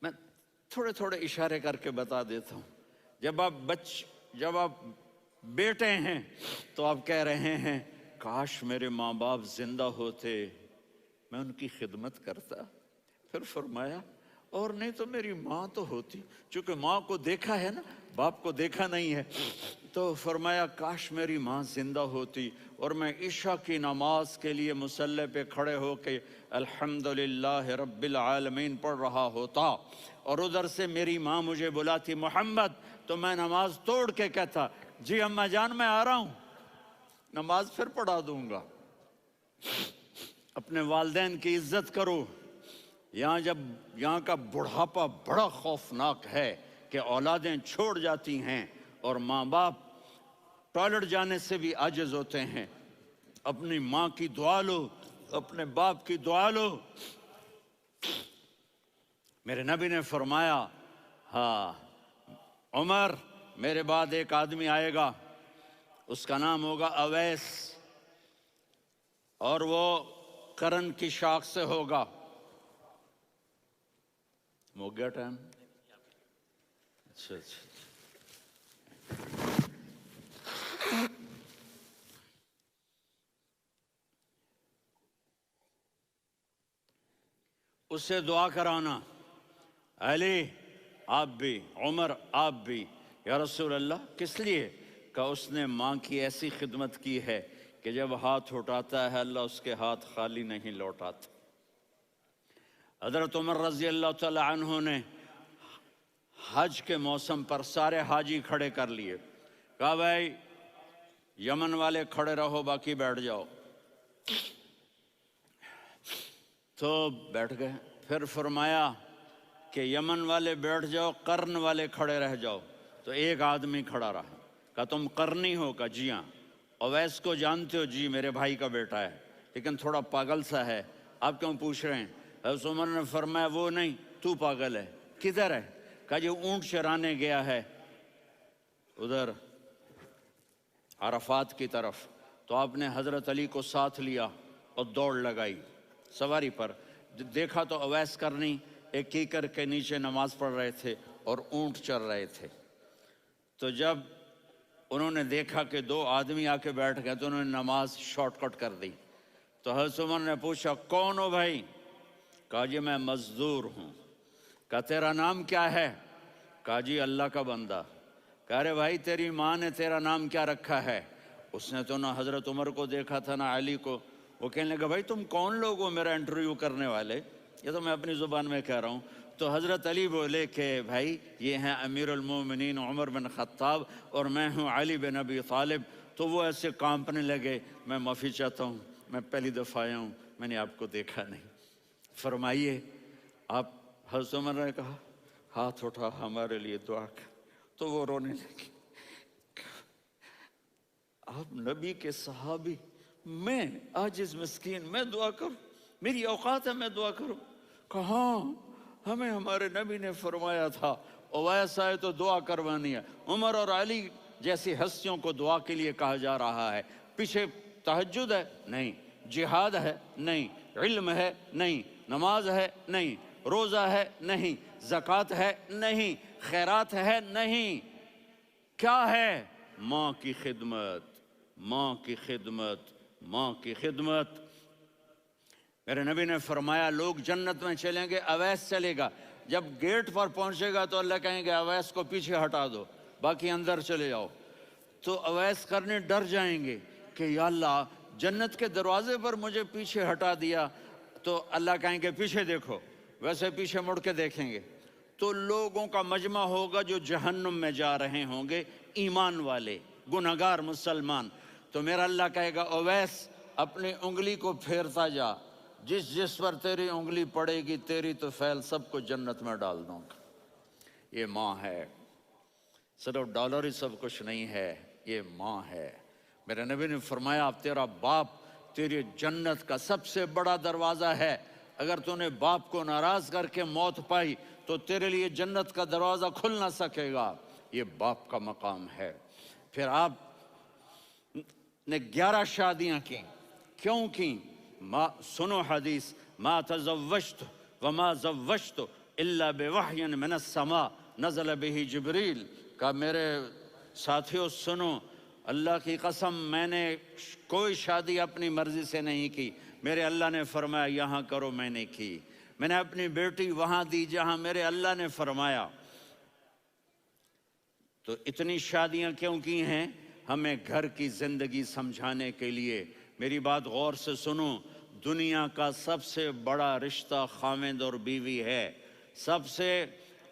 میں تھوڑے تھوڑے اشارے کر کے بتا دیتا ہوں. جب آپ بیٹے ہیں تو آپ کہہ رہے ہیں کاش میرے ماں باپ زندہ ہوتے، میں ان کی خدمت کرتا. پھر فرمایا اور نہیں تو میری ماں تو ہوتی. چونکہ ماں کو دیکھا ہے نا، باپ کو دیکھا نہیں ہے، تو فرمایا کاش میری ماں زندہ ہوتی اور میں عشاء کی نماز کے لیے مصلی پہ کھڑے ہو کے الحمدللہ رب العالمین پڑھ رہا ہوتا، اور ادھر سے میری ماں مجھے بلاتی محمد، تو میں نماز توڑ کے کہتا جی اماں جان میں آ رہا ہوں، نماز پھر پڑھا دوں گا. اپنے والدین کی عزت کرو. یہاں کا بڑھاپا بڑا خوفناک ہے کہ اولادیں چھوڑ جاتی ہیں اور ماں باپ ٹوائلٹ جانے سے بھی عاجز ہوتے ہیں. اپنی ماں کی دعا لو، اپنے باپ کی دعا لو. میرے نبی نے فرمایا ہاں عمر میرے بعد ایک آدمی آئے گا، اس کا نام ہوگا اویس، اور وہ کرن کی شاخ سے ہوگا. ہو گیا ٹائم؟ اچھا. اس سے دعا کرانا، علی آپ بھی، عمر آپ بھی. یا رسول اللہ کس لیے؟ کہ اس نے ماں کی ایسی خدمت کی ہے کہ جب ہاتھ اٹھاتا ہے اللہ اس کے ہاتھ خالی نہیں لوٹاتا. حضرت عمر رضی اللہ تعالی عنہ نے حج کے موسم پر سارے حاجی کھڑے کر لیے، کہا بھائی یمن والے کھڑے رہو باقی بیٹھ جاؤ. تو بیٹھ گئے. پھر فرمایا کہ یمن والے بیٹھ جاؤ، قرن والے کھڑے رہ جاؤ. تو ایک آدمی کھڑا رہا. کہا تم قرنی ہو؟ کہا جی ہاں. اویس کو جانتے ہو؟ جی میرے بھائی کا بیٹا ہے لیکن تھوڑا پاگل سا ہے، آپ کیوں پوچھ رہے ہیں؟ حضرت عمر نے فرمایا وہ نہیں، تو پاگل ہے. کدھر ہے؟ کہا جی اونٹ چرانے گیا ہے ادھر عرفات کی طرف. تو آپ نے حضرت علی کو ساتھ لیا اور دوڑ لگائی سواری پر. دیکھا تو اویس کرنی ایک کیکر کے نیچے نماز پڑھ رہے تھے اور اونٹ چر رہے تھے. تو جب انہوں نے دیکھا کہ دو آدمی آ کے بیٹھ گئے تو انہوں نے نماز شارٹ کٹ کر دی. تو حضرت عمر نے پوچھا کون ہو بھائی؟ کہا جی میں مزدور ہوں. کہا تیرا نام کیا ہے؟ کہا جی اللہ کا بندہ. کہا رے بھائی تیری ماں نے تیرا نام کیا رکھا ہے؟ اس نے تو نہ حضرت عمر کو دیکھا تھا نہ علی کو. وہ کہنے لگا بھائی تم کون لوگ ہو میرا انٹرویو کرنے والے؟ یہ تو میں اپنی زبان میں کہہ رہا ہوں. تو حضرت علی بولے کہ بھائی یہ ہیں امیر المومنین عمر بن خطاب اور میں ہوں علی بن ابی طالب. تو وہ ایسے کانپنے لگے. میں معافی چاہتا ہوں، میں پہلی دفعہ آیا ہوں، میں نے آپ کو دیکھا نہیں. فرمائیے آپ. حضرت عمر نے کہا ہاتھ اٹھا ہمارے لیے دعا کر. تو وہ رونے لگے. آپ نبی کے صحابی، میں عاجز مسکین میں دعا کروں؟ میری اوقات ہے میں دعا کروں؟ کہاں ہمیں ہمارے نبی نے فرمایا تھا اویس آئے تو دعا کروانی ہے. عمر اور علی جیسی ہستیوں کو دعا کے لیے کہا جا رہا ہے. پیچھے تہجد ہے؟ نہیں. جہاد ہے؟ نہیں. علم ہے؟ نہیں. نماز ہے؟ نہیں. روزہ ہے؟ نہیں. زکوٰۃ ہے؟ نہیں. خیرات ہے؟ نہیں. کیا ہے؟ ماں کی خدمت، ماں کی خدمت، ماں کی خدمت. میرے نبی نے فرمایا لوگ جنت میں چلیں گے، اویس چلے گا. جب گیٹ پر پہنچے گا تو اللہ کہیں گے اویس کو پیچھے ہٹا دو، باقی اندر چلے جاؤ. تو اویس کرنے ڈر جائیں گے کہ یا اللہ جنت کے دروازے پر مجھے پیچھے ہٹا دیا. تو اللہ کہیں گے پیچھے دیکھو، ویسے پیچھے مڑ کے دیکھیں گے تو لوگوں کا مجمع ہوگا جو جہنم میں جا رہے ہوں گے، ایمان والے، گنہگار مسلمان. تو میرا اللہ کہے گا اویس اپنی انگلی کو پھیرتا جا، جس پر تیری انگلی پڑے گی تیری تو فیل سب کو جنت میں ڈال دوں گا. یہ ماں ہے، صرف ڈالر ہی سب کچھ نہیں ہے، یہ ماں ہے. میرے نبی نے فرمایا تیرا باپ تیری جنت کا سب سے بڑا دروازہ ہے. اگر تو نے باپ کو ناراض کر کے موت پائی تو تیرے لیے جنت کا دروازہ کھل نہ سکے گا. یہ باپ کا مقام ہے. پھر آپ نے 11 شادیاں کی. کیوں کی؟ سنو حدیث، ما تزوجت وما زوجت الا بوحی من السماء نزل به جبریل، کہا میرے ساتھیوں سنو، اللہ کی قسم میں نے کوئی شادی اپنی مرضی سے نہیں کی، میرے اللہ نے فرمایا یہاں کرو، میں نے کی۔ میں نے اپنی بیٹی وہاں دی جہاں میرے اللہ نے فرمایا۔ تو اتنی شادیاں کیوں کی ہیں؟ ہمیں گھر کی زندگی سمجھانے کے لیے۔ میری بات غور سے سنو، دنیا کا سب سے بڑا رشتہ خاوند اور بیوی ہے، سب سے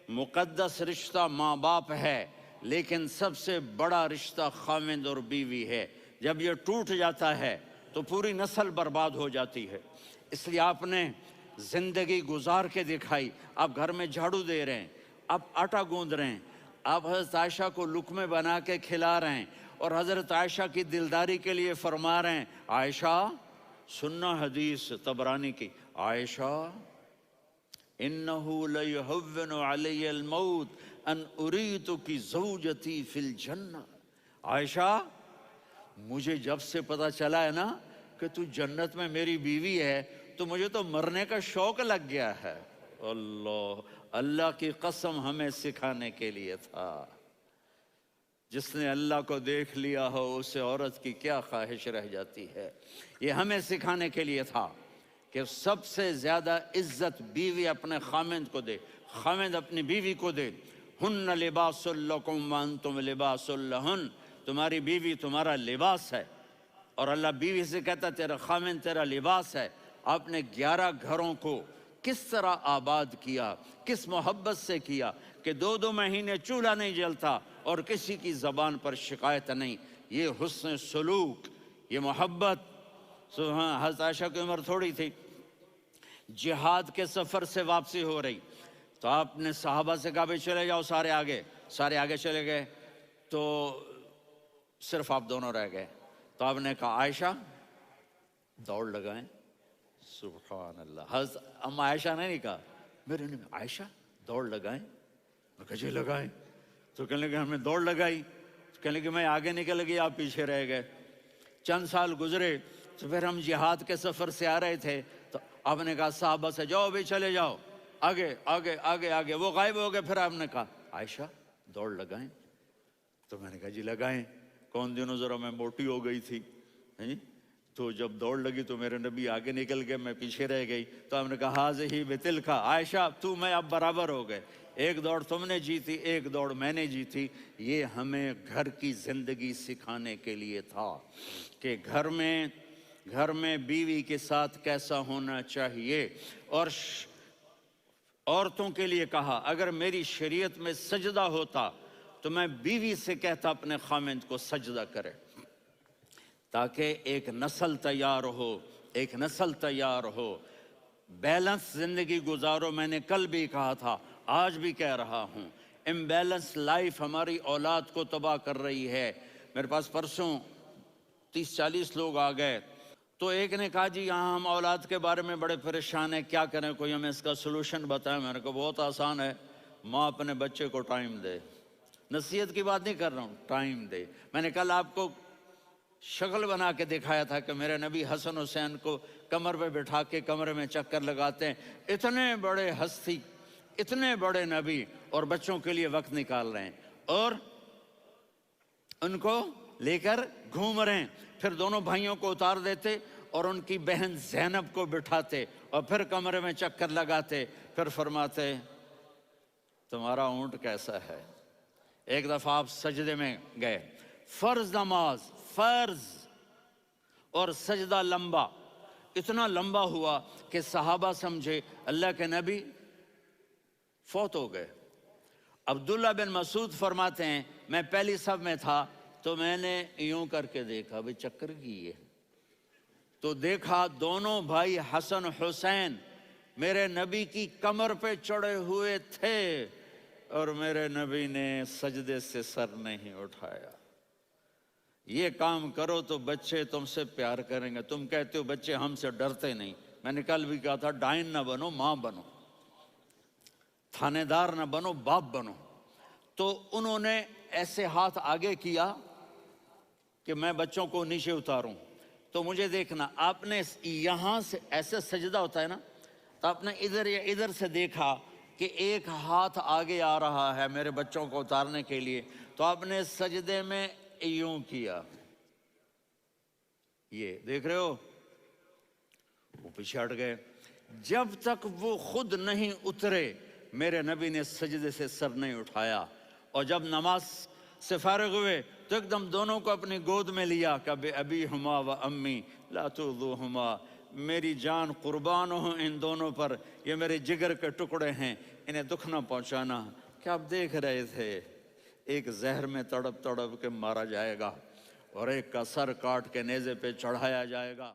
مقدس رشتہ ماں باپ ہے، لیکن سب سے بڑا رشتہ خاوند اور بیوی ہے۔ جب یہ ٹوٹ جاتا ہے تو پوری نسل برباد ہو جاتی ہے۔ اس لیے آپ نے زندگی گزار کے دکھائی۔ آپ گھر میں جھاڑو دے رہے ہیں، آپ آٹا گوندھ رہے ہیں، آپ حضرت عائشہ کو لقمے بنا کے کھلا رہے ہیں، اور حضرت عائشہ کی دلداری کے لیے فرما رہے ہیں عائشہ سننا حدیث طبرانی کی، عائشہ انہو لیہون علی الموت ان اریتک زوجتی فی الجنہ، عائشہ مجھے جب سے پتا چلا ہے نا کہ تو جنت میں میری بیوی ہے تو مجھے تو مرنے کا شوق لگ گیا ہے۔ اللہ کی قسم ہمیں سکھانے کے لیے تھا۔ جس نے اللہ کو دیکھ لیا ہو اسے عورت کی کیا خواہش رہ جاتی ہے۔ یہ ہمیں سکھانے کے لیے تھا کہ سب سے زیادہ عزت بیوی اپنے خاوند کو دے، خاوند اپنی بیوی کو دے۔ ہن لباس لکم وانتم لباس لہن، تمہاری بیوی تمہارا لباس ہے، اور اللہ بیوی سے کہتا تیرا خاوند تیرا لباس ہے۔ آپ نے 11 گھروں کو کس طرح آباد کیا، کس محبت سے کیا کہ 2 مہینے چولہا نہیں جلتا اور کسی کی زبان پر شکایت نہیں۔ یہ حسن سلوک، یہ محبت۔ حضرت عائشہ کی عمر تھوڑی تھی، جہاد کے سفر سے واپسی ہو رہی، تو آپ نے صحابہ سے کہا بھائی چلے جاؤ سارے آگے چلے گئے، تو صرف آپ دونوں رہ گئے۔ تو آپ نے کہا عائشہ دوڑ لگائیں۔ سبحان اللہ، حضرت اما عائشہ نے نہیں کہا، میرے نے عائشہ دوڑ لگائیں، میں کہا جی لگائیں۔ تو کہنے لگے ہمیں دوڑ لگائی، کہنے لگے میں آگے نکل گئی آپ پیچھے رہ گئے۔ چند سال گزرے تو پھر ہم جہاد کے سفر سے آ رہے تھے، تو آپ نے کہا صحابہ سے جاؤ بھی چلے جاؤ آگے آگے آگے آگے، وہ غائب ہو گئے۔ پھر آپ نے کہا عائشہ دوڑ لگائیں، تو میں نے کہا جی لگائیں۔ کون دنوں ذرا میں موٹی ہو گئی تھی، تو جب دوڑ لگی تو میرے نبی آگے نکل گئے، میں پیچھے رہ گئی۔ تو ہم نے کہا ہاذہ بتلک، عائشہ تو میں اب برابر ہو گئے، ایک دوڑ تم نے جیتی ایک دوڑ میں نے جیتی۔ یہ ہمیں گھر کی زندگی سکھانے کے لیے تھا کہ گھر میں بیوی کے ساتھ کیسا ہونا چاہیے۔ اور عورتوں کے لیے کہا اگر میری شریعت میں سجدہ ہوتا تو میں بیوی سے کہتا اپنے خاوند کو سجدہ کرے، تاکہ ایک نسل تیار ہو، بیلنس زندگی گزارو۔ میں نے کل بھی کہا تھا، آج بھی کہہ رہا ہوں، امبیلنس لائف ہماری اولاد کو تباہ کر رہی ہے۔ میرے پاس پرسوں 30-40 لوگ آ گئے، تو ایک نے کہا جی یہاں ہم اولاد کے بارے میں بڑے پریشان ہیں، کیا کریں، کوئی ہمیں اس کا سلوشن بتائیں۔ میں نے کہا بہت آسان ہے، ماں اپنے بچے کو ٹائم دے۔ نصیحت کی بات نہیں کر رہا ہوں، ٹائم دے۔ میں نے کل آپ کو شکل بنا کے دکھایا تھا کہ میرے نبی حسن حسین کو کمر پہ بٹھا کے کمرے میں چکر لگاتے ہیں۔ اتنے بڑے ہستی، اتنے بڑے نبی، اور بچوں کے لیے وقت نکال رہے ہیں اور ان کو لے کر گھوم رہے ہیں۔ پھر دونوں بھائیوں کو اتار دیتے اور ان کی بہن زینب کو بٹھاتے اور پھر کمرے میں چکر لگاتے، پھر فرماتے تمہارا اونٹ کیسا ہے۔ ایک دفعہ آپ سجدے میں گئے، فرض نماز، فرض، اور سجدہ لمبا، اتنا لمبا ہوا کہ صحابہ سمجھے اللہ کے نبی فوت ہو گئے۔ عبداللہ بن مسعود فرماتے ہیں میں پہلی صف میں تھا تو میں نے یوں کر کے دیکھا، بھئی چکر کی ہے، تو دیکھا دونوں بھائی حسن حسین میرے نبی کی کمر پہ چڑھے ہوئے تھے اور میرے نبی نے سجدے سے سر نہیں اٹھایا۔ یہ کام کرو تو بچے تم سے پیار کریں گے۔ تم کہتے ہو بچے ہم سے ڈرتے نہیں، میں نے کل بھی کہا تھا ڈائن نہ بنو، ماں بنو، تھانے دار نہ بنو، باپ بنو۔ تو انہوں نے ایسے ہاتھ آگے کیا کہ میں بچوں کو نیچے اتاروں۔ تو مجھے دیکھنا، آپ نے یہاں سے ایسے سجدہ ہوتا ہے نا، تو آپ نے ادھر یا ادھر سے دیکھا کہ ایک ہاتھ آگے آ رہا ہے میرے بچوں کو اتارنے کے لیے، تو آپ نے سجدے میں یوں کیا، یہ دیکھ رہے ہو، وہ پیچھے ہٹ گئے۔ جب تک وہ خود نہیں اترے میرے نبی نے سجدے سے سر نہیں اٹھایا، اور جب نماز سے فارغ ہوئے تو ایک دم دونوں کو اپنی گود میں لیا کہ بے ابی ہما و امی لا تؤذوہما، میری جان قربان ہو ان دونوں پر، یہ میرے جگر کے ٹکڑے ہیں، انہیں دکھ نہ پہنچانا۔ کیا آپ دیکھ رہے تھے ایک زہر میں تڑپ تڑپ کے مارا جائے گا اور ایک کا سر کاٹ کے نیزے پہ چڑھایا جائے گا۔